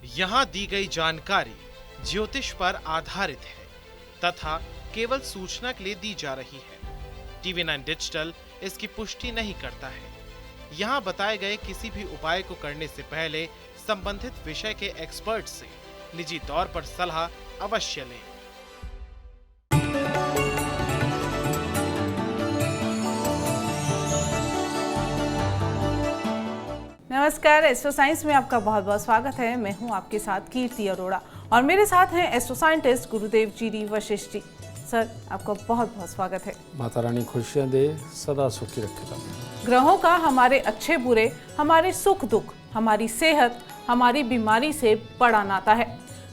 यहाँ दी गई जानकारी ज्योतिष पर आधारित है तथा केवल सूचना के लिए दी जा रही है। TV9 डिजिटल इसकी पुष्टि नहीं करता है। यहाँ बताए गए किसी भी उपाय को करने से पहले संबंधित विषय के एक्सपर्ट से निजी तौर पर सलाह अवश्य लें। नमस्कार, एस्ट्रो साइंस में आपका बहुत बहुत स्वागत है। मैं हूं आपके साथ कीर्ति अरोड़ा और मेरे साथ हैं एस्ट्रो साइंटिस्ट गुरुदेव जी वशिष्ठ जी। सर, आपका बहुत बहुत स्वागत है। माता रानी खुशियां दे, सदा सुखी रखे। ग्रहों का हमारे अच्छे बुरे, हमारे सुख दुख, हमारी सेहत, हमारी बीमारी से बड़ा नाता है।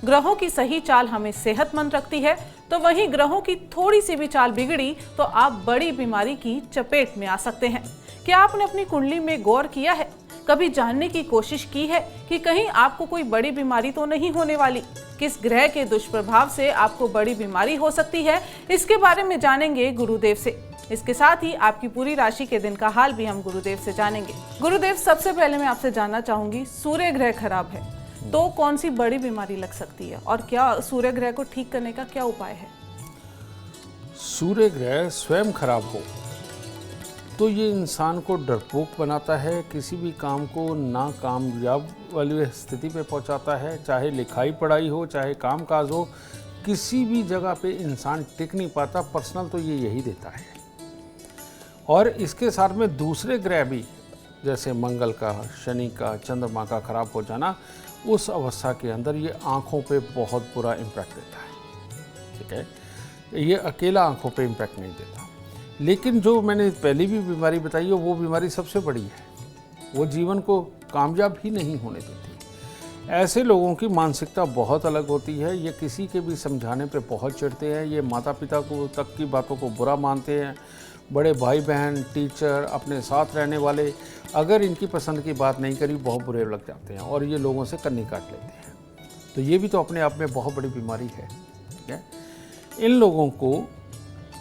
ग्रहों की सही चाल हमें सेहतमंद रखती है, तो वहीं ग्रहों की थोड़ी सी भी चाल बिगड़ी तो आप बड़ी बीमारी की चपेट में आ सकते हैं। क्या आपने अपनी कुंडली में गौर किया है? कभी जानने की कोशिश की है कि कहीं आपको कोई बड़ी बीमारी तो नहीं होने वाली? किस ग्रह के दुष्प्रभाव से आपको बड़ी बीमारी हो सकती है, इसके बारे में जानेंगे गुरुदेव से। इसके साथ ही आपकी पूरी राशि के दिन का हाल भी हम गुरुदेव से जानेंगे। गुरुदेव, सबसे पहले मैं आपसे जानना चाहूंगी, सूर्य ग्रह खराब है तो कौन सी बड़ी बीमारी लग सकती है और क्या सूर्य ग्रह को ठीक करने का क्या उपाय है? सूर्य ग्रह स्वयं खराब हो तो ये इंसान को डरपोक बनाता है, किसी भी काम को नाकामयाब वाली स्थिति पे पहुंचाता है। चाहे लिखाई पढ़ाई हो, चाहे कामकाज हो, किसी भी जगह पे इंसान टिक नहीं पाता। पर्सनल तो ये यही देता है। और इसके साथ में दूसरे ग्रह भी, जैसे मंगल का, शनि का, चंद्रमा का खराब हो जाना, उस अवस्था के अंदर ये आँखों पे बहुत बुरा इम्पैक्ट देता है। ठीक है, ये अकेला आँखों पे इम्पैक्ट नहीं देता। लेकिन जो मैंने पहले भी बीमारी बताई है, वो बीमारी सबसे बड़ी है। वो जीवन को कामयाब ही नहीं होने देती। ऐसे लोगों की मानसिकता बहुत अलग होती है। ये किसी के भी समझाने पे बहुत चिढ़ते हैं। ये माता पिता को तक की बातों को बुरा मानते हैं। बड़े भाई बहन, टीचर, अपने साथ रहने वाले, अगर इनकी पसंद की बात नहीं करी, बहुत बुरे लग जाते हैं और ये लोगों से कन्नी काट लेते हैं। तो ये भी तो अपने आप में बहुत बड़ी बीमारी है। ठीक है, इन लोगों को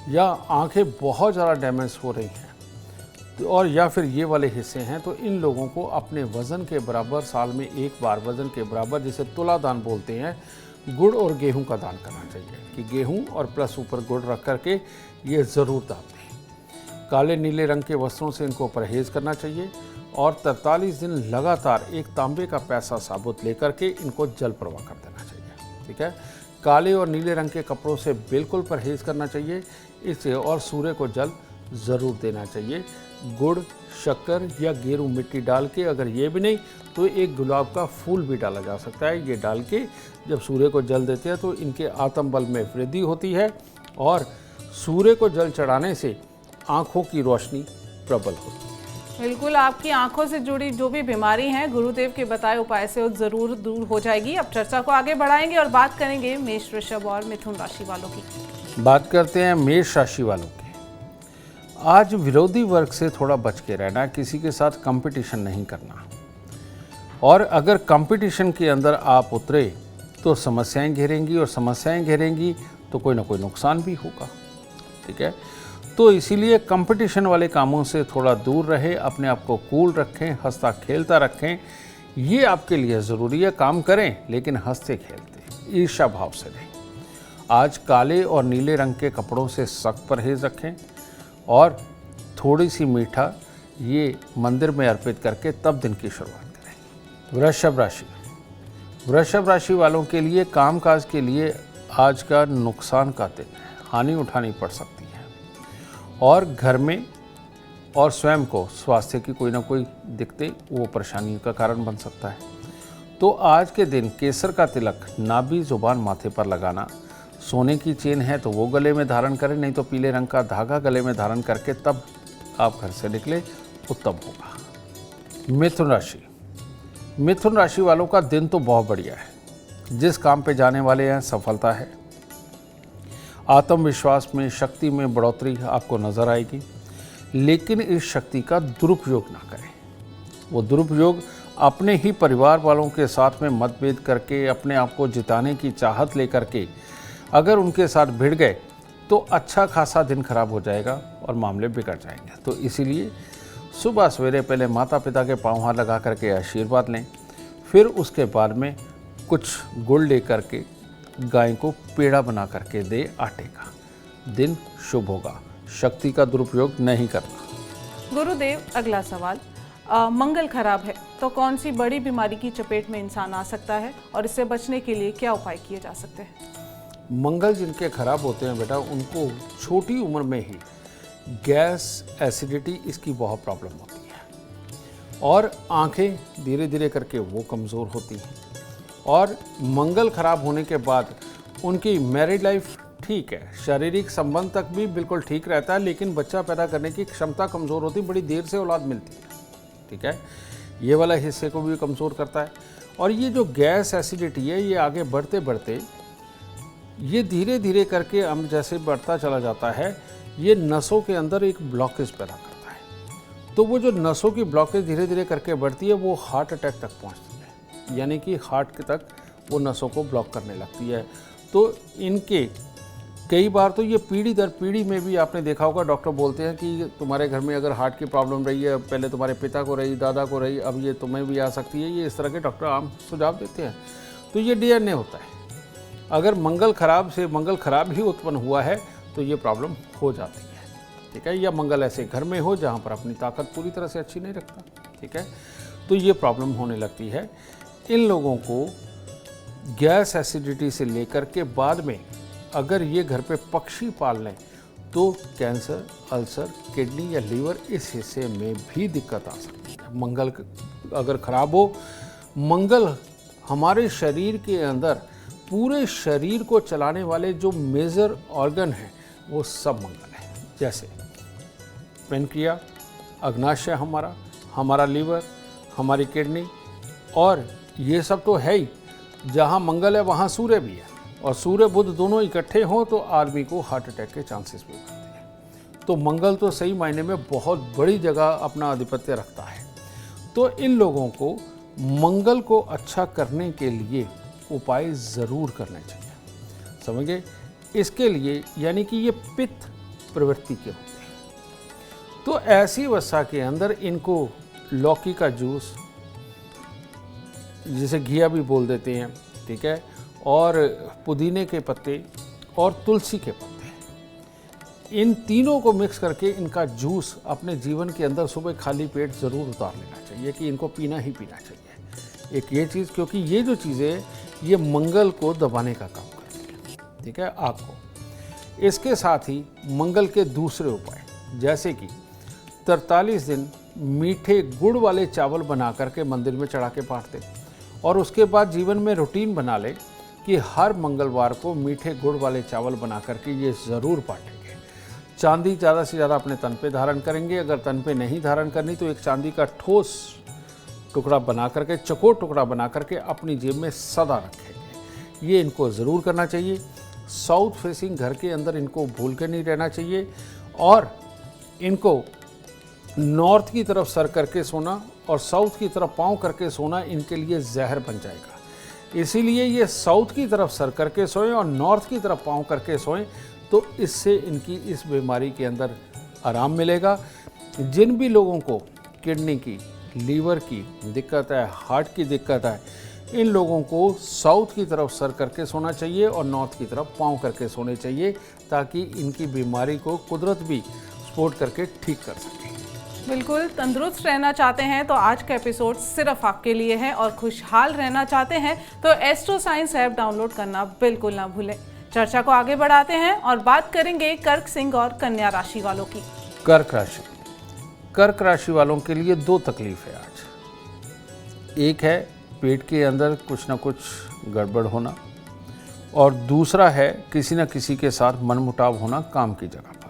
या आंखें बहुत ज़्यादा डैमेज हो रही हैं और या फिर ये वाले हिस्से हैं, तो इन लोगों को अपने वज़न के बराबर, साल में एक बार वज़न के बराबर, जिसे तुला दान बोलते हैं, गुड़ और गेहूं का दान करना चाहिए। कि गेहूं और प्लस ऊपर गुड़ रख करके ये ज़रूर दान दें। काले नीले रंग के वस्त्रों से इनको परहेज़ करना चाहिए और 43 दिन लगातार एक तांबे का पैसा साबुत लेकर के इनको जल प्रवाह कर देना चाहिए। ठीक है, काले और नीले रंग के कपड़ों से बिल्कुल परहेज़ करना चाहिए इसे, और सूर्य को जल ज़रूर देना चाहिए। गुड़, शक्कर या गेरू मिट्टी डाल के, अगर ये भी नहीं तो एक गुलाब का फूल भी डाला जा सकता है। ये डाल के जब सूर्य को जल देते हैं तो इनके आत्मबल में वृद्धि होती है और सूर्य को जल चढ़ाने से आँखों की रोशनी प्रबल होती है। बिल्कुल, आपकी आंखों से जुड़ी जो भी बीमारी है, गुरुदेव के बताए उपाय से वो जरूर दूर हो जाएगी। अब चर्चा को आगे बढ़ाएंगे और बात करेंगे मेष, वृषभ और मिथुन राशि वालों की। बात करते हैं मेष राशि वालों की। आज विरोधी वर्ग से थोड़ा बच के रहना, किसी के साथ कंपटीशन नहीं करना, और अगर कंपटीशन के अंदर आप उतरे तो समस्याएं घेरेंगी, और समस्याएं घेरेंगी तो कोई ना कोई नुकसान भी होगा। ठीक है, तो इसीलिए कंपटीशन वाले कामों से थोड़ा दूर रहे, अपने आप को कूल रखें, हंसता खेलता रखें। ये आपके लिए ज़रूरी है। काम करें लेकिन हंसते खेलते, ईर्ष्या भाव से नहीं। आज काले और नीले रंग के कपड़ों से सख्त परहेज रखें और थोड़ी सी मीठा ये मंदिर में अर्पित करके तब दिन की शुरुआत करें। वृषभ राशि, वृषभ राशि वालों के लिए कामकाज के लिए आज का नुकसान का दिन है। हानि उठानी पड़ सकती है और घर में और स्वयं को स्वास्थ्य की कोई ना कोई दिक्कतें, वो परेशानी का कारण बन सकता है। तो आज के दिन केसर का तिलक नाभि, जुबान, माथे पर लगाना। सोने की चेन है तो वो गले में धारण करें, नहीं तो पीले रंग का धागा गले में धारण करके तब आप घर से निकले, उत्तम होगा। मिथुन राशि, मिथुन राशि वालों का दिन तो बहुत बढ़िया है। जिस काम पे जाने वाले हैं सफलता है। आत्मविश्वास में, शक्ति में बढ़ोतरी आपको नजर आएगी, लेकिन इस शक्ति का दुरुपयोग ना करें। वो दुरुपयोग अपने ही परिवार वालों के साथ में मतभेद करके, अपने आप को जिताने की चाहत लेकर के अगर उनके साथ भिड़ गए तो अच्छा खासा दिन खराब हो जाएगा और मामले बिगड़ जाएंगे। तो इसीलिए सुबह सवेरे पहले माता पिता के पाँव हाथ लगा करके आशीर्वाद लें, फिर उसके बाद में कुछ गुड़ लेकर के गाय को पेड़ा बना करके दे आटे का, दिन शुभ होगा। शक्ति का दुरुपयोग नहीं करना। गुरुदेव, अगला सवाल, मंगल खराब है तो कौन सी बड़ी बीमारी की चपेट में इंसान आ सकता है और इससे बचने के लिए क्या उपाय किए जा सकते हैं? मंगल जिनके खराब होते हैं बेटा, उनको छोटी उम्र में ही गैस, एसिडिटी, इसकी बहुत प्रॉब्लम होती है और आंखें धीरे धीरे करके वो कमज़ोर होती हैं। और मंगल खराब होने के बाद उनकी मैरिड लाइफ ठीक है, शारीरिक संबंध तक भी बिल्कुल ठीक रहता है, लेकिन बच्चा पैदा करने की क्षमता कमज़ोर होती, बड़ी देर से औलाद मिलती है। ठीक है, ये वाला हिस्से को भी कमज़ोर करता है। और ये जो गैस, एसिडिटी है, ये आगे बढ़ते बढ़ते ये धीरे धीरे करके हम जैसे बढ़ता चला जाता है, ये नसों के अंदर एक ब्लॉकेज पैदा करता है। तो वो जो नसों की ब्लॉकेज धीरे धीरे करके बढ़ती है, वो हार्ट अटैक तक पहुंचती है, यानी कि हार्ट के तक वो नसों को ब्लॉक करने लगती है। तो इनके कई बार तो ये पीढ़ी दर पीढ़ी में भी आपने देखा होगा, डॉक्टर बोलते हैं कि तुम्हारे घर में अगर हार्ट की प्रॉब्लम रही है, पहले तुम्हारे पिता को रही, दादा को रही, अब ये तुम्हें भी आ सकती है। ये इस तरह के डॉक्टर आम सुझाव देते हैं। तो ये डीएनए होता है। अगर मंगल खराब से मंगल खराब ही उत्पन्न हुआ है तो ये प्रॉब्लम हो जाती है। ठीक है, या मंगल ऐसे घर में हो जहाँ पर अपनी ताकत पूरी तरह से अच्छी नहीं रखता। ठीक है, तो ये प्रॉब्लम होने लगती है। इन लोगों को गैस, एसिडिटी से लेकर के बाद में अगर ये घर पे पक्षी पाल लें तो कैंसर, अल्सर, किडनी या लीवर, इस हिस्से में भी दिक्कत आ सकती है। मंगल अगर खराब हो, मंगल हमारे शरीर के अंदर पूरे शरीर को चलाने वाले जो मेजर ऑर्गन हैं वो सब मंगल है। जैसे पेनक्रिया, अग्नाशय, हमारा लीवर, हमारी किडनी, और ये सब तो है ही। जहाँ मंगल है वहाँ सूर्य भी है, और सूर्य बुध दोनों इकट्ठे हों तो आदमी को हार्ट अटैक के चांसेस भी बढ़ते हैं। तो मंगल तो सही मायने में बहुत बड़ी जगह अपना आधिपत्य रखता है। तो इन लोगों को मंगल को अच्छा करने के लिए उपाय ज़रूर करने चाहिए, समझे। इसके लिए यानी कि ये पित्त प्रवृत्ति के होते हैं, तो ऐसी अवस्था के अंदर इनको लौकी का जूस, जिसे घिया भी बोल देते हैं, ठीक है, और पुदीने के पत्ते और तुलसी के पत्ते, इन तीनों को मिक्स करके इनका जूस अपने जीवन के अंदर सुबह खाली पेट ज़रूर उतार लेना चाहिए कि इनको पीना ही पीना चाहिए। एक ये चीज़, क्योंकि ये जो चीज़ें ये मंगल को दबाने का काम करती है। ठीक है, आग को। इसके साथ ही मंगल के दूसरे उपाय, जैसे कि 43 दिन मीठे गुड़ वाले चावल बना करके मंदिर में चढ़ा के बांट दें, और उसके बाद जीवन में रूटीन बना ले कि हर मंगलवार को मीठे गुड़ वाले चावल बना करके ये ज़रूर बांटेंगे। चांदी ज़्यादा से ज़्यादा अपने तन पे धारण करेंगे। अगर तन पे नहीं धारण करनी तो एक चांदी का ठोस टुकड़ा बना करके, चौकोर टुकड़ा बना करके अपनी जेब में सदा रखेंगे। ये इनको ज़रूर करना चाहिए। साउथ फेसिंग घर के अंदर इनको भूल के नहीं रहना चाहिए, और इनको नॉर्थ की तरफ सर करके सोना और साउथ की तरफ पाँव करके सोना इनके लिए जहर बन जाएगा। इसीलिए ये साउथ की तरफ सर करके सोएं और नॉर्थ की तरफ पाँव करके सोएं, तो इससे इनकी इस बीमारी के अंदर आराम मिलेगा। जिन भी लोगों को किडनी की, लीवर की दिक्कत है, हार्ट की दिक्कत है, इन लोगों को साउथ की तरफ सर करके सोना चाहिए और नॉर्थ की तरफ पाँव करके सोने चाहिए, ताकि इनकी बीमारी को कुदरत भी सपोर्ट करके ठीक कर सके। बिल्कुल, तंदुरुस्त रहना चाहते हैं तो आज का एपिसोड सिर्फ आपके लिए है, और खुशहाल रहना चाहते हैं तो एस्ट्रो साइंस ऐप डाउनलोड करना बिल्कुल ना भूलें। चर्चा को आगे बढ़ाते हैं और बात करेंगे कर्क, सिंह और कन्या राशि वालों की। कर्क राशि वालों के लिए दो तकलीफ है आज। एक है पेट के अंदर कुछ ना कुछ गड़बड़ होना, और दूसरा है किसी न किसी के साथ मनमुटाव होना काम की जगह पर।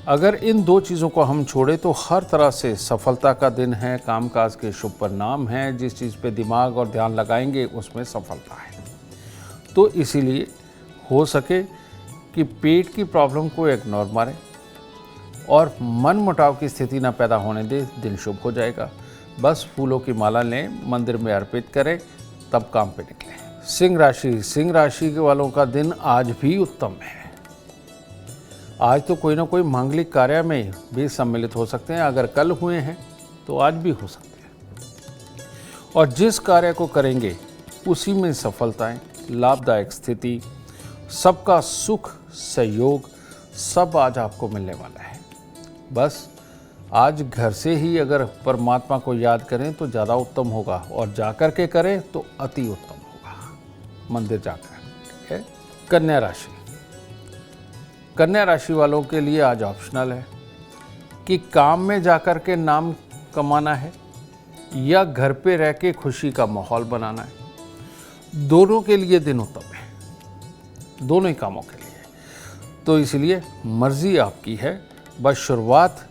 अगर इन दो चीज़ों को हम छोड़ें तो हर तरह से सफलता का दिन है, कामकाज के शुभ परिणाम हैं, जिस चीज़ पे दिमाग और ध्यान लगाएंगे उसमें सफलता है। तो इसीलिए हो सके कि पेट की प्रॉब्लम को इग्नोर मारें और मन मुटाव की स्थिति ना पैदा होने दे, दिन शुभ हो जाएगा। बस फूलों की माला लें, मंदिर में अर्पित करें, तब काम पे निकलें। सिंह राशि के वालों का दिन आज भी उत्तम है। आज तो कोई ना कोई मांगलिक कार्य में भी सम्मिलित हो सकते हैं। अगर कल हुए हैं तो आज भी हो सकते हैं, और जिस कार्य को करेंगे उसी में सफलताएं, लाभदायक स्थिति, सबका सुख, सहयोग सब आज आपको मिलने वाला है। बस आज घर से ही अगर परमात्मा को याद करें तो ज़्यादा उत्तम होगा, और जाकर के करें तो अति उत्तम होगा, मंदिर जाकर। ठीक है। कन्या राशि, कन्या राशि वालों के लिए आज ऑप्शनल है कि काम में जाकर के नाम कमाना है या घर पे रह के खुशी का माहौल बनाना है। दोनों के लिए दिन उत्तम है, दोनों ही कामों के लिए। तो इसलिए मर्जी आपकी है, बस शुरुआत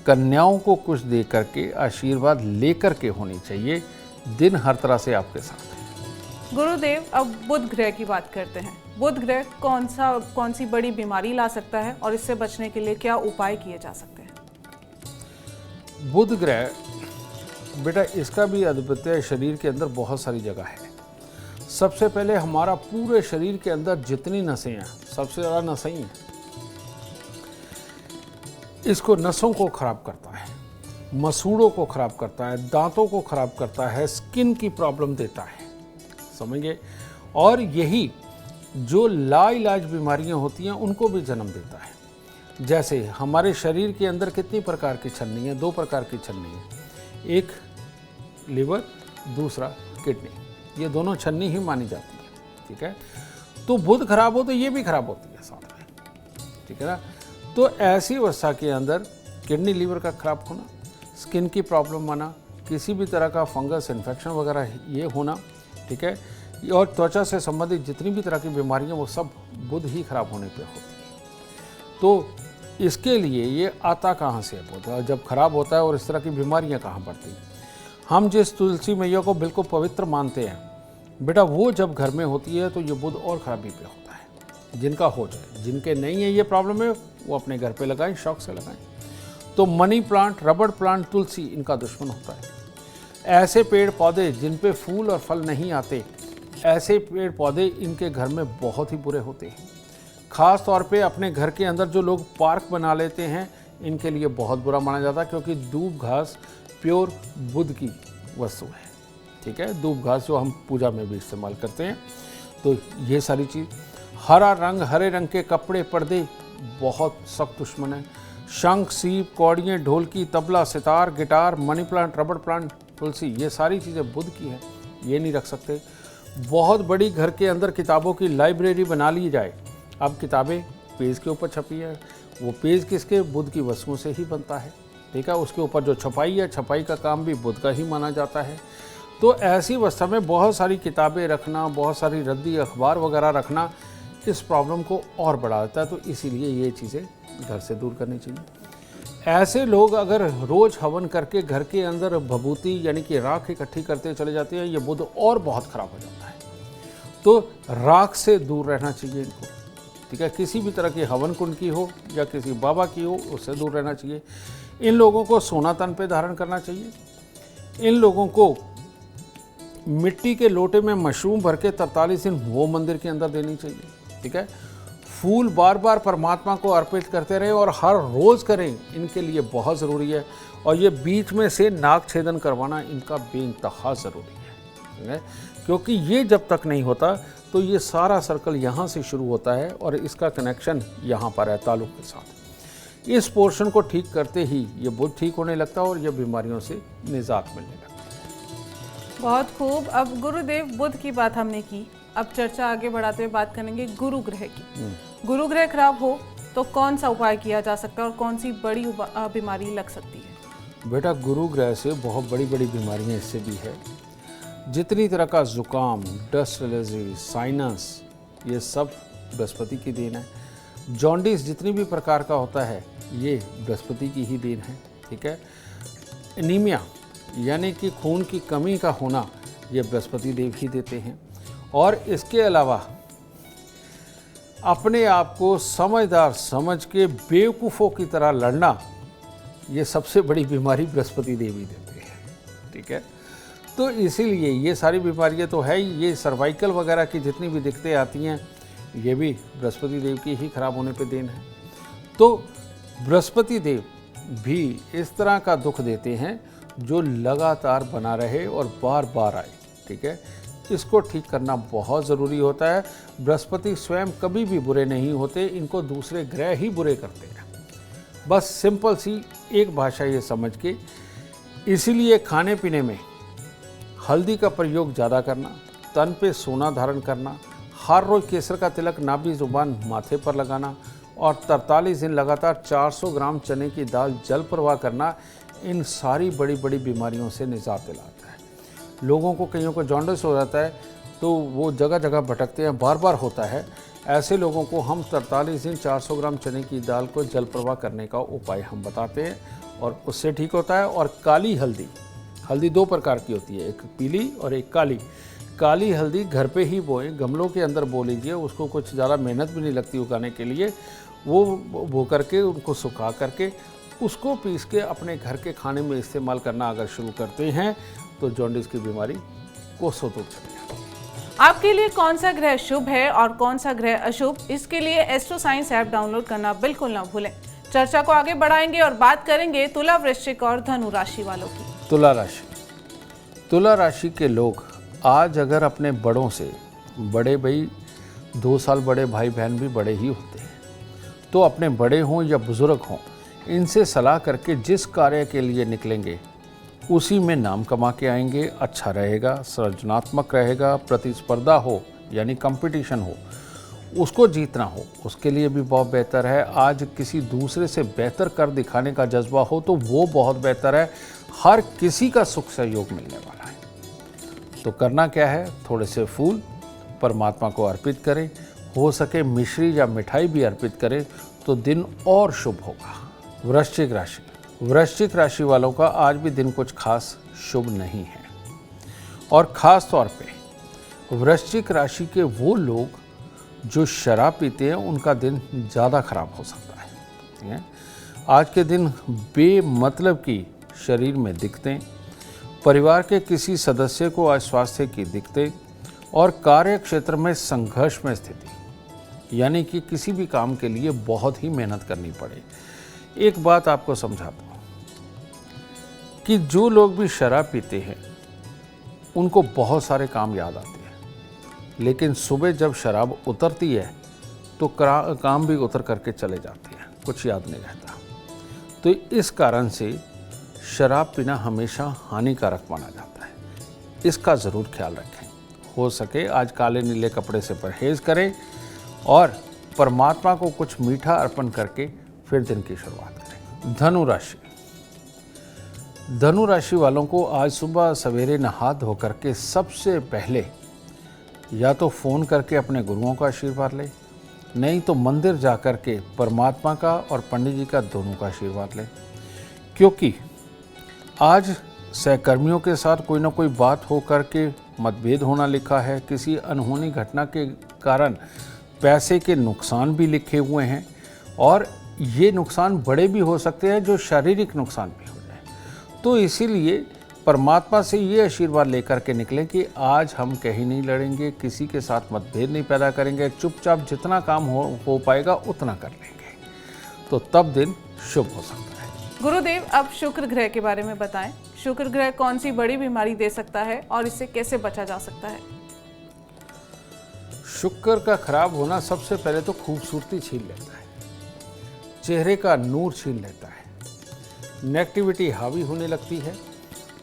कन्याओं को कुछ दे करके आशीर्वाद लेकर के होनी चाहिए। दिन हर तरह से आपके साथ है। गुरुदेव, अब बुध ग्रह की बात करते हैं। बुध ग्रह कौन सी बड़ी बीमारी ला सकता है और इससे बचने के लिए क्या उपाय किए जा सकते हैं? बुध ग्रह बेटा, इसका भी अद्वितीय शरीर के अंदर बहुत सारी जगह है। सबसे पहले हमारा पूरे शरीर के अंदर जितनी नसें हैं, सबसे ज़्यादा नसें ही हैं। इसको नसों को खराब करता है, मसूड़ों को खराब करता है, दांतों को खराब करता है, स्किन की प्रॉब्लम देता है, समझिए। और यही जो लाइलाज बीमारियां होती हैं उनको भी जन्म देता है। जैसे हमारे शरीर के अंदर कितनी प्रकार की छन्नी है? 2 प्रकार की छन्नी है, एक लिवर, दूसरा किडनी। ये दोनों छन्नी ही मानी जाती है। ठीक है। तो बुध खराब हो तो ये भी खराब होती है साथ में। ठीक है ना। तो ऐसी अवस्था के अंदर किडनी लिवर का खराब होना, स्किन की प्रॉब्लम आना, किसी भी तरह का फंगस इन्फेक्शन वगैरह ये होना, ठीक है, और त्वचा से संबंधित जितनी भी तरह की बीमारियां वो सब बुध ही खराब होने पे होती है। तो इसके लिए ये आता कहाँ से है बुध? जब खराब होता है और इस तरह की बीमारियां कहाँ बढ़ती हैं? हम जिस तुलसी मैया को बिल्कुल पवित्र मानते हैं बेटा, वो जब घर में होती है तो ये बुध और खराबी पे होता है। जिनका हो जाए, जिनके नहीं है ये प्रॉब्लम है, वो अपने घर पे लगाएं, शौक से लगाएं। तो मनी प्लांट, रबड़ प्लांट, तुलसी इनका दुश्मन होता है। ऐसे पेड़ पौधे जिन पे फूल और फल नहीं आते, ऐसे पेड़ पौधे इनके घर में बहुत ही बुरे होते हैं। ख़ास तौर पे अपने घर के अंदर जो लोग पार्क बना लेते हैं, इनके लिए बहुत बुरा माना जाता है, क्योंकि दूब घास प्योर बुध की वस्तु है। ठीक है। दूब घास जो हम पूजा में भी इस्तेमाल करते हैं। तो ये सारी चीज़, हरा रंग, हरे रंग के कपड़े, पर्दे बहुत सख्त दुश्मन है। शंख, सीप, कौड़ियाँ, ढोलकी, tabla, sitar, guitar, money plant, rubber plant, तुलसी, ये सारी चीज़ें बुध की हैं, ये नहीं रख सकते। बहुत बड़ी घर के अंदर किताबों की लाइब्रेरी बना ली जाए। अब किताबें पेज के ऊपर छपी है, वो पेज किसके? बुध की वस्तुओं से ही बनता है। ठीक है। उसके ऊपर जो छपाई है, छपाई का काम भी बुध का ही माना जाता है। तो ऐसी अवस्था में बहुत सारी किताबें रखना, बहुत सारी रद्दी अखबार वगैरह रखना इस प्रॉब्लम को और बढ़ा देता है। तो इसीलिए ये चीज़ें घर से दूर करनी चाहिए। ऐसे लोग अगर रोज़ हवन करके घर के अंदर भभूति यानी कि राख इकट्ठी करते चले जाते हैं, ये बुध और बहुत ख़राब हो जाता है। तो राख से दूर रहना चाहिए इनको। ठीक है। किसी भी तरह की हवन कुंड की हो या किसी बाबा की हो, उससे दूर रहना चाहिए। इन लोगों को सोना तन पे धारण करना चाहिए। इन लोगों को मिट्टी के लोटे में मशरूम भर के 43 दिन वो मंदिर के अंदर देनी चाहिए। ठीक है। फूल बार बार परमात्मा को अर्पित करते रहें और हर रोज़ करें, इनके लिए बहुत ज़रूरी है। और ये बीच में से नाक छेदन करवाना इनका बेइंतहा ज़रूरी है। ठीक है। क्योंकि ये जब तक नहीं होता तो ये सारा सर्कल यहाँ से शुरू होता है और इसका कनेक्शन यहाँ पर है ताल्लुक़ के साथ। इस पोर्शन को ठीक करते ही ये बुध ठीक होने लगता है और ये बीमारियों से निजात मिलने लगती है। बहुत खूब। अब गुरुदेव, बुध की बात हमने की, अब चर्चा आगे बढ़ाते हुए बात करेंगे गुरु ग्रह की। गुरु ग्रह खराब हो तो कौन सा उपाय किया जा सकता है और कौन सी बड़ी बीमारी लग सकती है? बेटा, गुरु ग्रह से बहुत बड़ी बड़ी बीमारियां इससे भी है। जितनी तरह का जुकाम, डस्ट एलर्जी, साइनस, ये सब बृहस्पति की देन है। जॉन्डिस जितनी भी प्रकार का होता है, ये बृहस्पति की ही देन है। ठीक है। एनीमिया यानी कि खून की कमी का होना, ये बृहस्पति देव ही देते हैं। और इसके अलावा अपने आप को समझदार समझ के बेवकूफ़ों की तरह लड़ना, ये सबसे बड़ी बीमारी बृहस्पति देव ही देते हैं। ठीक है। तो इसीलिए ये सारी बीमारियां तो है ही, ये सर्वाइकल वगैरह की जितनी भी दिक्कतें आती हैं, ये भी बृहस्पति देव की ही खराब होने पे देन है। तो बृहस्पति देव भी इस तरह का दुख देते हैं जो लगातार बना रहे और बार बार आए। ठीक है। इसको ठीक करना बहुत ज़रूरी होता है। बृहस्पति स्वयं कभी भी बुरे नहीं होते, इनको दूसरे ग्रह ही बुरे करते हैं। बस सिंपल सी एक भाषा ये समझ के, इसीलिए खाने पीने में हल्दी का प्रयोग ज़्यादा करना, तन पे सोना धारण करना, हर रोज केसर का तिलक नाभि जुबान माथे पर लगाना और 43 दिन लगातार 400 ग्राम चने की दाल जल प्रवाह करना, इन सारी बड़ी बड़ी बीमारियों से निजात दिलाता है। लोगों को कईयों को जॉन्डिस हो जाता है तो वो जगह जगह भटकते हैं, बार बार होता है। ऐसे लोगों को हम 43 दिन 400 ग्राम चने की दाल को जल प्रवाह करने का उपाय हम बताते हैं और उससे ठीक होता है। और काली हल्दी, हल्दी 2 प्रकार की होती है, एक पीली और एक काली। काली हल्दी घर पे ही बोएं, गमलों के अंदर बो लीजिए, उसको कुछ ज़्यादा मेहनत भी नहीं लगती उगाने के लिए। वो बो करके उनको सुखा करके उसको पीस के अपने घर के खाने में इस्तेमाल करना अगर शुरू करते हैं तो जॉन्डिस की बीमारी कोसों दूर चली जाती है। आपके लिए कौन सा ग्रह शुभ है और कौन सा ग्रह अशुभ, इसके लिए एस्ट्रो साइंस ऐप डाउनलोड करना बिल्कुल ना भूलें। चर्चा को आगे बढ़ाएंगे और बात करेंगे तुला, वृश्चिक और धनु राशि वालों की। तुला राशि, तुला राशि के लोग आज अगर अपने बड़ों से, बड़े भाई 2 साल बड़े भाई बहन भी बड़े ही होते हैं, तो अपने बड़े हों या बुजुर्ग हों, इनसे सलाह करके जिस कार्य के लिए निकलेंगे उसी में नाम कमा के आएंगे। अच्छा रहेगा, सृजनात्मक रहेगा। प्रतिस्पर्धा हो यानी कंपटीशन हो, उसको जीतना हो, उसके लिए भी बहुत बेहतर है। आज किसी दूसरे से बेहतर कर दिखाने का जज्बा हो तो वो बहुत बेहतर है। हर किसी का सुख सहयोग मिलने वाला है। तो करना क्या है, थोड़े से फूल परमात्मा को अर्पित करें, हो सके मिश्री या मिठाई भी अर्पित करें तो दिन और शुभ होगा। वृश्चिक राशि, वृश्चिक राशि वालों का आज भी दिन कुछ खास शुभ नहीं है और ख़ास तौर पे वृश्चिक राशि के वो लोग जो शराब पीते हैं उनका दिन ज़्यादा खराब हो सकता है। ठीक है? आज के दिन बेमतलब की शरीर में दिक्कतें, परिवार के किसी सदस्य को आज स्वास्थ्य की दिक्कतें और कार्य क्षेत्र में संघर्ष में स्थिति, यानी कि किसी भी काम के लिए बहुत ही मेहनत करनी पड़े। एक बात आपको समझाता हूँ कि जो लोग भी शराब पीते हैं उनको बहुत सारे काम याद आते हैं, लेकिन सुबह जब शराब उतरती है तो काम भी उतर करके चले जाते हैं, कुछ याद नहीं रहता। तो इस कारण से शराब पीना हमेशा हानिकारक माना जाता है, इसका ज़रूर ख्याल रखें। हो सके आज काले नीले कपड़े से परहेज करें और परमात्मा को कुछ मीठा अर्पण करके फिर दिन की शुरुआत करें। धनु राशि, धनु राशि वालों को आज सुबह सवेरे नहा धो करके सबसे पहले या तो फ़ोन करके अपने गुरुओं का आशीर्वाद लें, नहीं तो मंदिर जा कर के परमात्मा का और पंडित जी का दोनों का आशीर्वाद लें। क्योंकि आज सहकर्मियों के साथ कोई ना कोई बात हो करके मतभेद होना लिखा है, किसी अनहोनी घटना के कारण पैसे के नुकसान भी लिखे हुए हैं और ये नुकसान बड़े भी हो सकते हैं जो शारीरिक नुकसान भी हो जाए। तो इसीलिए परमात्मा से ये आशीर्वाद लेकर के निकलें कि आज हम कहीं नहीं लड़ेंगे, किसी के साथ मतभेद नहीं पैदा करेंगे, चुपचाप जितना काम हो पाएगा उतना कर लेंगे, तो तब दिन शुभ हो सकता है। गुरुदेव, अब शुक्र ग्रह के बारे में बताएं। शुक्र ग्रह कौन सी बड़ी बीमारी दे सकता है और इससे कैसे बचा जा सकता है? शुक्र का खराब होना सबसे पहले तो खूबसूरती छीन लेता है, चेहरे का नूर छीन लेता है, नेगेटिविटी हावी होने लगती है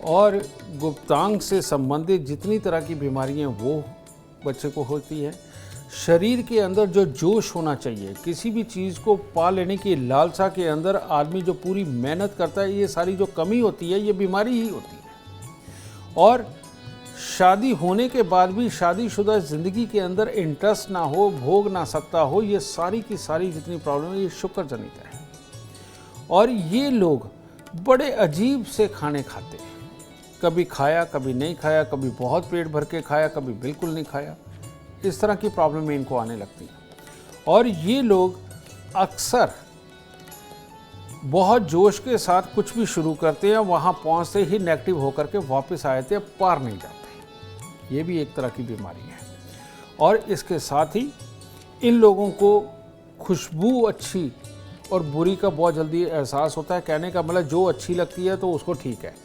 और गुप्तांग से संबंधित जितनी तरह की बीमारियां वो बच्चे को होती है। शरीर के अंदर जो जोश होना चाहिए, किसी भी चीज़ को पा लेने की लालसा के अंदर आदमी जो पूरी मेहनत करता है, ये सारी जो कमी होती है ये बीमारी ही होती है। और शादी होने के बाद भी शादीशुदा ज़िंदगी के अंदर इंटरेस्ट ना हो, भोग ना सकता हो, ये सारी की सारी जितनी प्रॉब्लम है ये शुक्र जनित है। और ये लोग बड़े अजीब से खाने खाते हैं, कभी खाया कभी नहीं खाया, कभी बहुत पेट भर के खाया कभी बिल्कुल नहीं खाया, इस तरह की प्रॉब्लम इनको आने लगती है। और ये लोग अक्सर बहुत जोश के साथ कुछ भी शुरू करते हैं, वहाँ पहुँचते ही नेगेटिव होकर के वापस आ जाते हैं, पार नहीं जाते। ये भी एक तरह की बीमारी है। और इसके साथ ही इन लोगों को खुशबू अच्छी और बुरी का बहुत जल्दी एहसास होता है। कहने का मतलब जो अच्छी लगती है तो उसको ठीक है,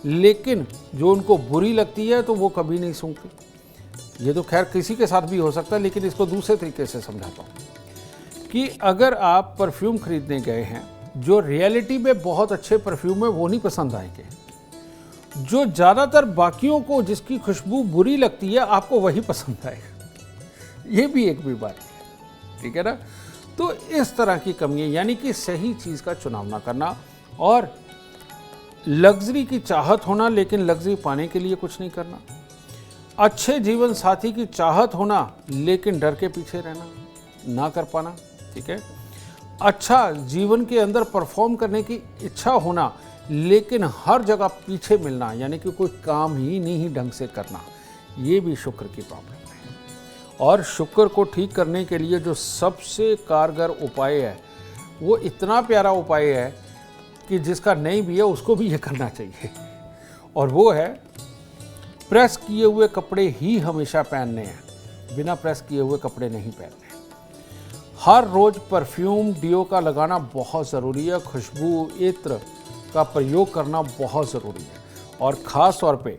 लेकिन जो उनको बुरी लगती है तो वो कभी नहीं सूंघते। ये तो खैर किसी के साथ भी हो सकता है, लेकिन इसको दूसरे तरीके से समझाता हूँ कि अगर आप परफ्यूम खरीदने गए हैं, जो रियलिटी में बहुत अच्छे परफ्यूम है वो नहीं पसंद आएंगे, जो ज़्यादातर बाकियों को जिसकी खुशबू बुरी लगती है आपको वही पसंद आएगा। ये भी एक बीमारी है, ठीक है ना। तो इस तरह की कमियां, यानी कि सही चीज़ का चुनाव ना करना और लग्जरी की चाहत होना लेकिन लग्जरी पाने के लिए कुछ नहीं करना, अच्छे जीवन साथी की चाहत होना लेकिन डर के पीछे रहना, ना कर पाना, ठीक है। अच्छा जीवन के अंदर परफॉर्म करने की इच्छा होना लेकिन हर जगह पीछे मिलना, यानी कि कोई काम ही नहीं ढंग से करना, ये भी शुक्र की प्रॉब्लम है। और शुक्र को ठीक करने के लिए जो सबसे कारगर उपाय है वो इतना प्यारा उपाय है कि जिसका नहीं भी है उसको भी ये करना चाहिए, और वो है प्रेस किए हुए कपड़े ही हमेशा पहनने हैं, बिना प्रेस किए हुए कपड़े नहीं पहनने। हर रोज़ परफ्यूम डियो का लगाना बहुत ज़रूरी है, खुशबू इत्र का प्रयोग करना बहुत ज़रूरी है। और ख़ास तौर पे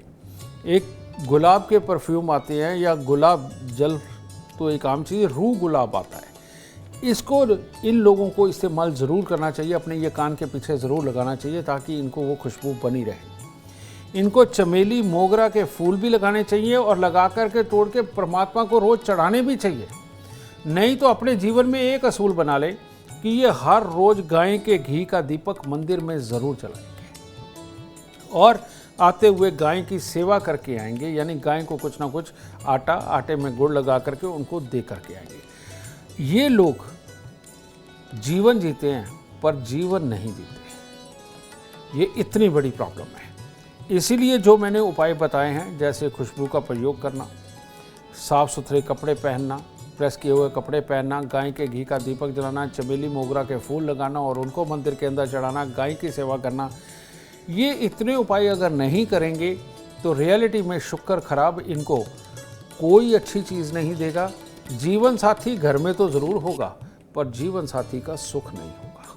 एक गुलाब के परफ्यूम आते हैं या गुलाब जल तो एक आम चीज़, रूह गुलाब आता है, इसको इन लोगों को इस्तेमाल ज़रूर करना चाहिए, अपने ये कान के पीछे ज़रूर लगाना चाहिए ताकि इनको वो खुशबू बनी रहे। इनको चमेली मोगरा के फूल भी लगाने चाहिए और लगा कर के तोड़ के परमात्मा को रोज़ चढ़ाने भी चाहिए। नहीं तो अपने जीवन में एक असूल बना ले कि ये हर रोज़ गाय के घी का दीपक मंदिर में ज़रूर जलाएंगे और आते हुए गाय की सेवा करके आएंगे, यानी गाय को कुछ ना कुछ आटे में गुड़ लगा करके उनको दे करके आएंगे। ये लोग जीवन जीते हैं पर जीवन नहीं जीते, ये इतनी बड़ी प्रॉब्लम है। इसीलिए जो मैंने उपाय बताए हैं, जैसे खुशबू का प्रयोग करना, साफ़ सुथरे कपड़े पहनना, प्रेस किए हुए कपड़े पहनना, गाय के घी का दीपक जलाना, चमेली मोगरा के फूल लगाना और उनको मंदिर के अंदर चढ़ाना, गाय की सेवा करना, ये इतने उपाय अगर नहीं करेंगे तो रियलिटी में शुक्र खराब इनको कोई अच्छी चीज़ नहीं देगा। जीवन साथी घर में तो ज़रूर होगा पर जीवन साथी का सुख नहीं होगा।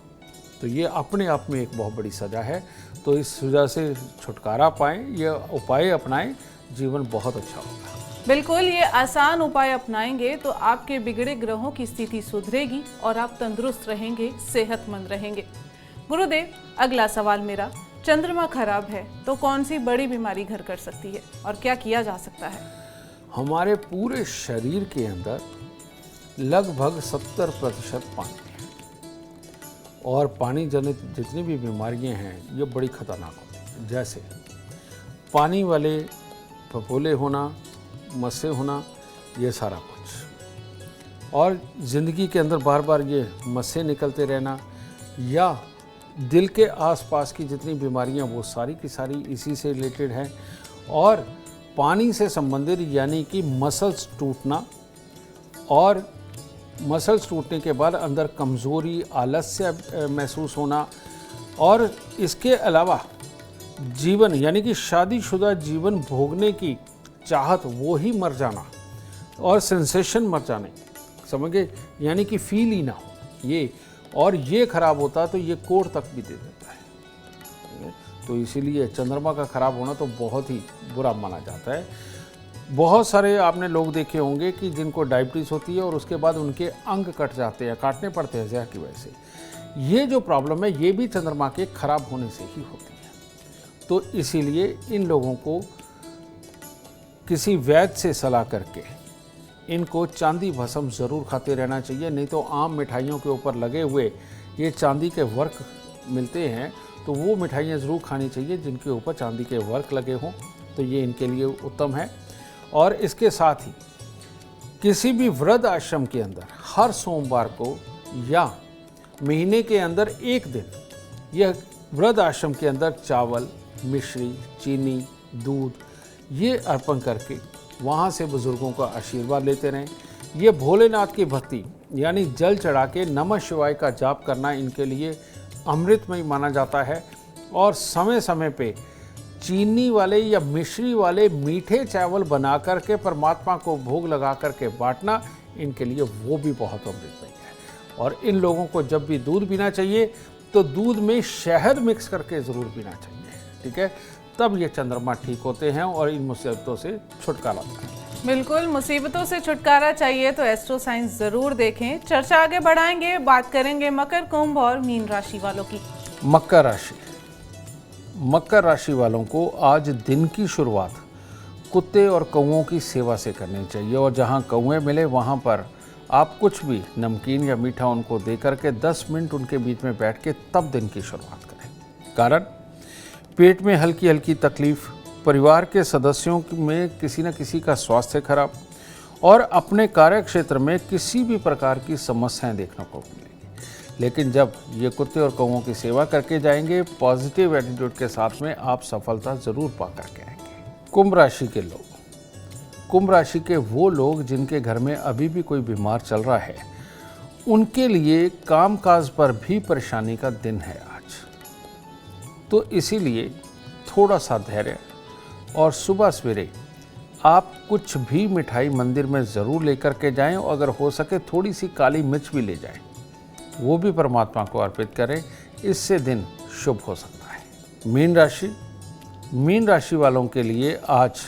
तो ये अपने आप में एक बहुत बड़ी सज़ा है। तो इस सज़ा से छुटकारा पाएँ, ये उपाय अपनाएं, जीवन बहुत अच्छा होगा। बिल्कुल, ये आसान उपाय अपनाएंगे तो आपके बिगड़े ग्रहों की स्थिति सुधरेगी और आप तंदुरुस्त रहेंगे, सेहतमंद रहेंगे। गुरुदेव, अगला सवाल मेरा, चंद्रमा खराब है तो कौन सी बड़ी बीमारी घर कर सकती है और क्या किया जा सकता है? हमारे पूरे शरीर के अंदर लगभग 70% पानी है और पानी जनित जितनी भी बीमारियां हैं ये बड़ी खतरनाक होती हैं, जैसे पानी वाले फफोले होना, मस्से होना, ये सारा कुछ। और ज़िंदगी के अंदर बार बार ये मस्से निकलते रहना या दिल के आसपास की जितनी बीमारियां वो सारी की सारी इसी से रिलेटेड हैं। और पानी से संबंधित यानी कि मसल्स टूटना, और मसल्स टूटने के बाद अंदर कमज़ोरी, आलस्य महसूस होना, और इसके अलावा जीवन यानी कि शादीशुदा जीवन भोगने की चाहत वो ही मर जाना और सेंसेशन मर जाने, समझे, यानी कि फील ही ना हो ये, और ये खराब होता तो ये कोढ़ तक भी दे देता है। तो इसीलिए चंद्रमा का खराब होना तो बहुत ही बुरा माना जाता है। बहुत सारे आपने लोग देखे होंगे कि जिनको डायबिटीज़ होती है और उसके बाद उनके अंग कट जाते हैं, काटने पड़ते हैं जहर की वजह से। ये जो प्रॉब्लम है ये भी चंद्रमा के खराब होने से ही होती है। तो इसीलिए इन लोगों को किसी वैद्य से सलाह करके इनको चांदी भस्म ज़रूर खाते रहना चाहिए, नहीं तो आम मिठाइयों के ऊपर लगे हुए ये चांदी के वर्क मिलते हैं तो वो मिठाइयाँ ज़रूर खानी चाहिए जिनके ऊपर चांदी के वर्क लगे हों, तो ये इनके लिए उत्तम है। और इसके साथ ही किसी भी वृद्ध आश्रम के अंदर हर सोमवार को या महीने के अंदर एक दिन यह वृद्ध आश्रम के अंदर चावल, मिश्री, चीनी, दूध ये अर्पण करके वहाँ से बुज़ुर्गों का आशीर्वाद लेते रहें। ये भोलेनाथ की भक्ति यानी जल चढ़ा के नमः शिवाय का जाप करना इनके लिए अमृतमय माना जाता है। और समय समय पे चीनी वाले या मिश्री वाले मीठे चावल बना कर के परमात्मा को भोग लगा कर के बांटना इनके लिए वो भी बहुत अमृतमय है। और इन लोगों को जब भी दूध पीना चाहिए तो दूध में शहद मिक्स करके ज़रूर पीना चाहिए, ठीक है, तब ये चंद्रमा ठीक होते हैं और इन मुसीबतों से छुटकारा पाते हैं। बिल्कुल, मुसीबतों से छुटकारा चाहिए तो एस्ट्रो साइंस जरूर देखें। चर्चा आगे बढ़ाएंगे, बात करेंगे मकर, कुंभ और मीन राशि वालों की। मकर राशि। मकर राशि वालों को आज दिन की शुरुआत कुत्ते और कौओं की सेवा से करनी चाहिए, और जहां कौए मिले वहां पर आप कुछ भी नमकीन या मीठा उनको दे करके 10 मिनट उनके बीच में बैठ के तब दिन की शुरुआत करें। कारण, पेट में हल्की हल्की तकलीफ, परिवार के सदस्यों में किसी न किसी का स्वास्थ्य खराब, और अपने कार्य क्षेत्र में किसी भी प्रकार की समस्याएं देखने को मिलेंगी। लेकिन जब ये कुत्ते और कौओं की सेवा करके जाएंगे, पॉजिटिव एटीट्यूड के साथ में आप सफलता जरूर पा करके आएंगे। कुंभ राशि के लोग, कुंभ राशि के वो लोग जिनके घर में अभी भी कोई बीमार चल रहा है, उनके लिए कामकाज पर भी परेशानी का दिन है आज। तो इसीलिए थोड़ा सा धैर्य, और सुबह सवेरे आप कुछ भी मिठाई मंदिर में ज़रूर लेकर के जाएं, और अगर हो सके थोड़ी सी काली मिर्च भी ले जाएं, वो भी परमात्मा को अर्पित करें। इससे दिन शुभ हो सकता है। मीन राशि। मीन राशि वालों के लिए आज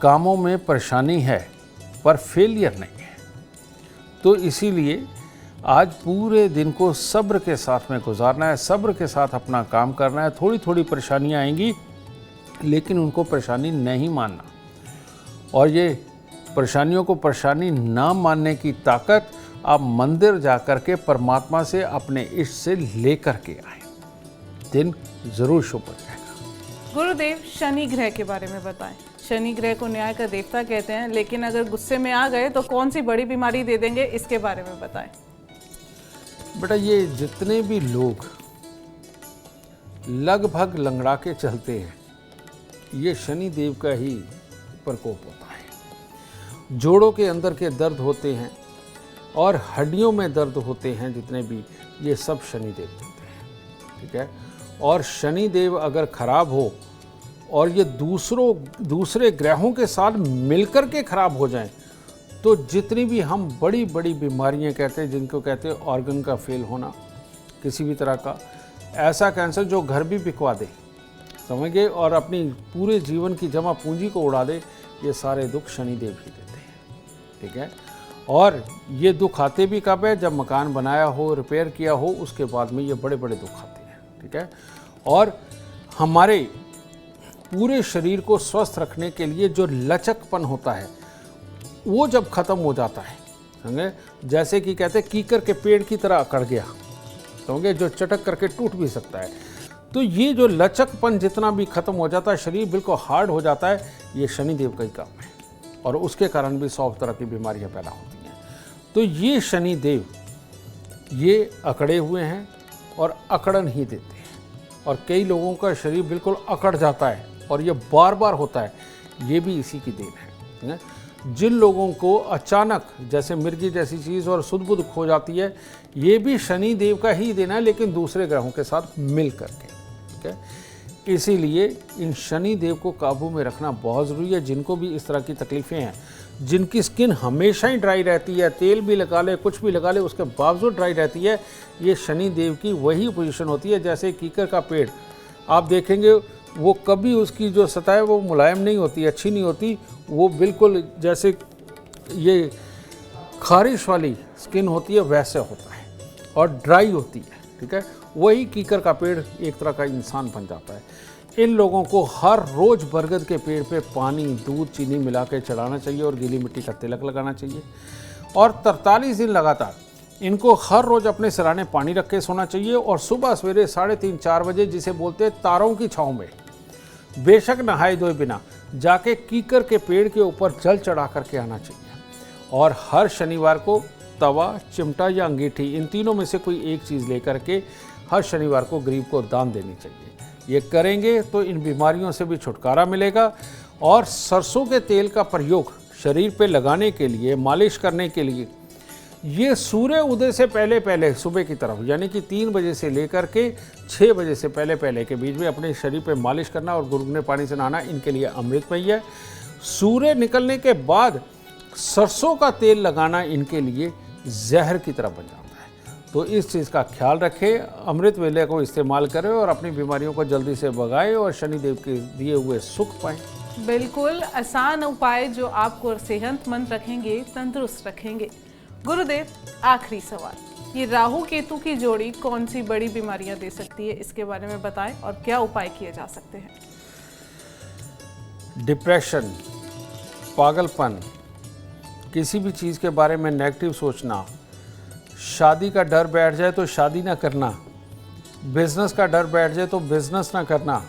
कामों में परेशानी है पर फेलियर नहीं है, तो इसीलिए आज पूरे दिन को सब्र के साथ में गुजारना है, सब्र के साथ अपना काम करना है। थोड़ी थोड़ी परेशानियां आएंगी, लेकिन उनको परेशानी नहीं मानना, और ये परेशानियों को परेशानी ना मानने की ताकत आप मंदिर जाकर के परमात्मा से अपने इष्ट से लेकर के आए, दिन जरूर शुभ हो जाएगा। गुरुदेव, शनि ग्रह के बारे में बताएं। शनि ग्रह को न्याय का देवता कहते हैं, लेकिन अगर गुस्से में आ गए तो कौन सी बड़ी बीमारी दे देंगे, इसके बारे में बताएं। बेटा, ये जितने भी लोग लगभग लंगड़ा के चलते हैं, ये शनि देव का ही प्रकोप होता है। जोड़ों के अंदर के दर्द होते हैं और हड्डियों में दर्द होते हैं, जितने भी, ये सब शनि देव देते हैं। ठीक है। और शनि देव अगर खराब हो और ये दूसरे ग्रहों के साथ मिलकर के खराब हो जाएं, तो जितनी भी हम बड़ी बड़ी बीमारियां कहते हैं, जिनको कहते हैं ऑर्गन का फेल होना, किसी भी तरह का ऐसा कैंसर जो घर भी बिकवा दे, समझ गए, और अपनी पूरे जीवन की जमा पूंजी को उड़ा दे, ये सारे दुख शनिदेव ही देते हैं। ठीक है। और ये दुख आते भी कब है? जब मकान बनाया हो, रिपेयर किया हो, उसके बाद में ये बड़े बड़े दुख आते हैं। ठीक है। और हमारे पूरे शरीर को स्वस्थ रखने के लिए जो लचकपन होता है, वो जब खत्म हो जाता है, समझे, जैसे कि कहते हैं कीकर के पेड़ की तरह अकड़ गया, समझे, जो चटक करके टूट भी सकता है। तो ये जो लचकपन जितना भी खत्म हो जाता है, शरीर बिल्कुल हार्ड हो जाता है, ये शनिदेव का ही काम है, और उसके कारण भी 100 तरह की बीमारियां पैदा होती हैं। तो ये शनिदेव ये अकड़े हुए हैं और अकड़न ही देते हैं, और कई लोगों का शरीर बिल्कुल अकड़ जाता है और ये बार बार होता है, ये भी इसी की देन है। जिन लोगों को अचानक जैसे मिर्गी जैसी चीज़ और सुध बुध खो जाती है, ये भी शनि देव का ही देना है, लेकिन दूसरे ग्रहों के साथ मिल करके। ठीक है। इसीलिए इन शनि देव को काबू में रखना बहुत ज़रूरी है। जिनको भी इस तरह की तकलीफ़ें हैं, जिनकी स्किन हमेशा ही ड्राई रहती है, तेल भी लगा ले, कुछ भी लगा ले, उसके बावजूद ड्राई रहती है, ये शनि देव की वही पोजीशन होती है। जैसे कीकर का पेड़ आप देखेंगे, वो कभी उसकी जो सतह है वो मुलायम नहीं होती, अच्छी नहीं होती, वो बिल्कुल जैसे ये खारिश वाली स्किन होती है वैसे होता है, और ड्राई होती है। ठीक है। वही कीकर का पेड़ एक तरह का इंसान बन जाता है। इन लोगों को हर रोज़ बरगद के पेड़ पे पानी, दूध, चीनी मिला के चढ़ाना चाहिए, और गीली मिट्टी का तिलक लगाना चाहिए, और 43 दिन लगातार इनको हर रोज़ अपने सिराने पानी रख के सोना चाहिए, और सुबह सवेरे 3:30-4 बजे, जिसे बोलते हैं तारों की छाँव में, बेशक नहाए धोए बिना जाके कीकर के पेड़ के ऊपर जल चढ़ा करके आना चाहिए। और हर शनिवार को तवा, चिमटा या अंगीठी, इन तीनों में से कोई एक चीज़ लेकर के हर शनिवार को गरीब को दान देनी चाहिए। ये करेंगे तो इन बीमारियों से भी छुटकारा मिलेगा। और सरसों के तेल का प्रयोग शरीर पे लगाने के लिए, मालिश करने के लिए, ये सूर्य उदय से पहले पहले सुबह की तरफ, यानी कि 3 बजे से लेकर के 6 बजे से पहले पहले के बीच में अपने शरीर पे मालिश करना और गुनगुने पानी से नहाना इनके लिए अमृतमय है। सूर्य निकलने के बाद सरसों का तेल लगाना इनके लिए जहर की तरह बन जाता है। तो इस चीज़ का ख्याल रखें, अमृत वेले को इस्तेमाल करें और अपनी बीमारियों को जल्दी से भगाएं और शनिदेव के दिए हुए सुख पाएं। बिल्कुल आसान उपाय जो आपको सेहतमंद रखेंगे, तंदुरुस्त रखेंगे। गुरुदेव, आखिरी सवाल, ये राहु केतु की जोड़ी कौन सी बड़ी बीमारियां दे सकती है, इसके बारे में बताएं और क्या उपाय किए जा सकते हैं? डिप्रेशन, पागलपन, किसी भी चीज़ के बारे में नेगेटिव सोचना, शादी का डर बैठ जाए तो शादी ना करना, बिजनेस का डर बैठ जाए तो बिजनेस ना करना,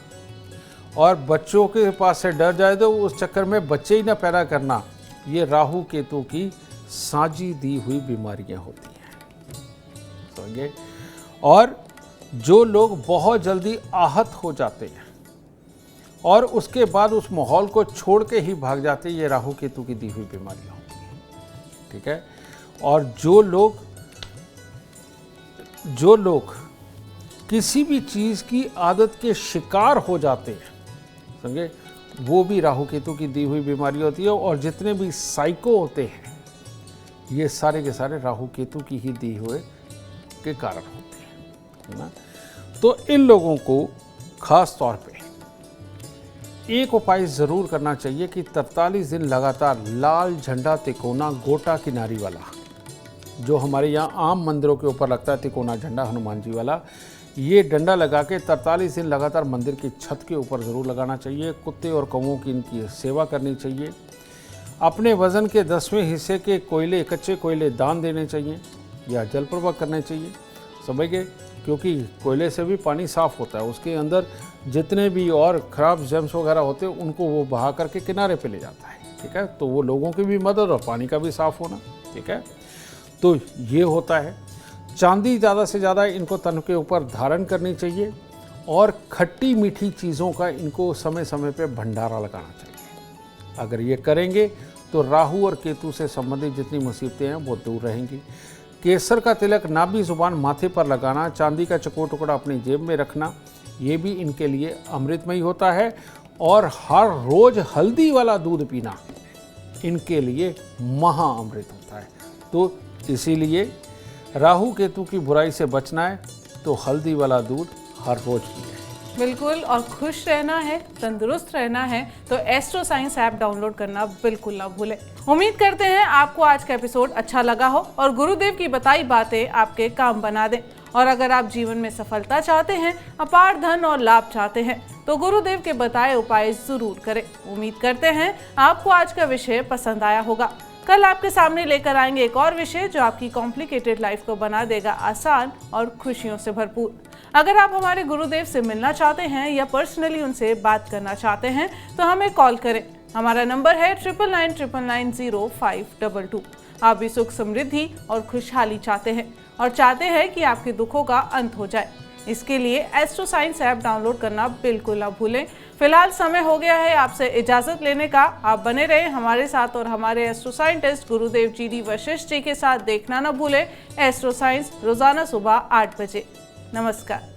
और बच्चों के पास से डर जाए तो उस चक्कर में बच्चे ही ना पैदा करना, ये राहु केतु की साझी दी हुई बीमारियां होती हैं, समझे। और जो लोग बहुत जल्दी आहत हो जाते हैं और उसके बाद उस माहौल को छोड़ के ही भाग जाते हैं, ये राहु केतु की दी हुई बीमारियां होती हैं, ठीक है। और जो लोग किसी भी चीज़ की आदत के शिकार हो जाते हैं, समझे, वो भी राहु केतु की दी हुई बीमारी होती है। और जितने भी साइको होते हैं, ये सारे के सारे राहु केतु की ही दी हुए के कारण होते हैं, है ना। तो इन लोगों को खास तौर पे एक उपाय ज़रूर करना चाहिए कि 43 दिन लगातार लाल झंडा तिकोना गोटा किनारी वाला, जो हमारे यहाँ आम मंदिरों के ऊपर लगता है तिकोना झंडा हनुमान जी वाला, ये डंडा लगा के 43 दिन लगातार मंदिर की छत के ऊपर ज़रूर लगाना चाहिए। कुत्ते और कौवों की इनकी सेवा करनी चाहिए। अपने वज़न के 10वें हिस्से के कोयले, कच्चे कोयले दान देने चाहिए या जल प्रवाह करने चाहिए, समझ गए, क्योंकि कोयले से भी पानी साफ़ होता है, उसके अंदर जितने भी और ख़राब जर्म्स वगैरह होते हैं उनको वो बहा करके किनारे पे ले जाता है, ठीक है। तो वो लोगों की भी मदद और पानी का भी साफ़ होना, ठीक है। तो ये होता है। चांदी ज़्यादा से ज़्यादा इनको तन के ऊपर धारण करनी चाहिए और खट्टी मीठी चीज़ों का इनको समय समय पे भंडारा लगाना चाहिए। अगर ये करेंगे तो राहु और केतु से संबंधित जितनी मुसीबतें हैं वो दूर रहेंगी। केसर का तिलक नाभि जुबान माथे पर लगाना, चांदी का चकोर टुकड़ा अपनी जेब में रखना, ये भी इनके लिए अमृतमयी होता है। और हर रोज़ हल्दी वाला दूध पीना इनके लिए महाअमृत होता है। तो इसीलिए राहु केतु की बुराई से बचना है तो हल्दी वाला दूध हर रोज पिए। बिल्कुल, और खुश रहना है, तंदुरुस्त रहना है तो एस्ट्रो साइंस ऐप डाउनलोड करना बिल्कुल ना भूलें। उम्मीद करते हैं आपको आज का एपिसोड अच्छा लगा हो और गुरुदेव की बताई बातें आपके काम बना दें। और अगर आप जीवन में सफलता चाहते हैं, अपार धन और लाभ चाहते हैं तो गुरुदेव के बताए उपाय जरूर करें। उम्मीद करते हैं आपको आज का विषय पसंद आया होगा। कल आपके सामने लेकर आएंगे एक और विषय जो आपकी कॉम्प्लिकेटेड लाइफ को बना देगा आसान और खुशियों से भरपूर। अगर आप हमारे गुरुदेव से मिलना चाहते हैं या पर्सनली उनसे बात करना चाहते हैं तो हमें कॉल करें। हमारा नंबर है 9999900522। आप भी सुख, समृद्धि और खुशहाली चाहते हैं और चाहते हैं कि आपके दुखों का अंत हो जाए। इसके लिए एस्ट्रो साइंस ऐप डाउनलोड करना बिल्कुल ना भूलें। फिलहाल समय हो गया है आपसे इजाजत लेने का। आप बने रहे हमारे साथ और हमारे एस्ट्रो साइंटिस्ट गुरुदेव GD वशिष्ठ जी के साथ देखना ना भूलें एस्ट्रो साइंस रोजाना सुबह 8 बजे। नमस्कार।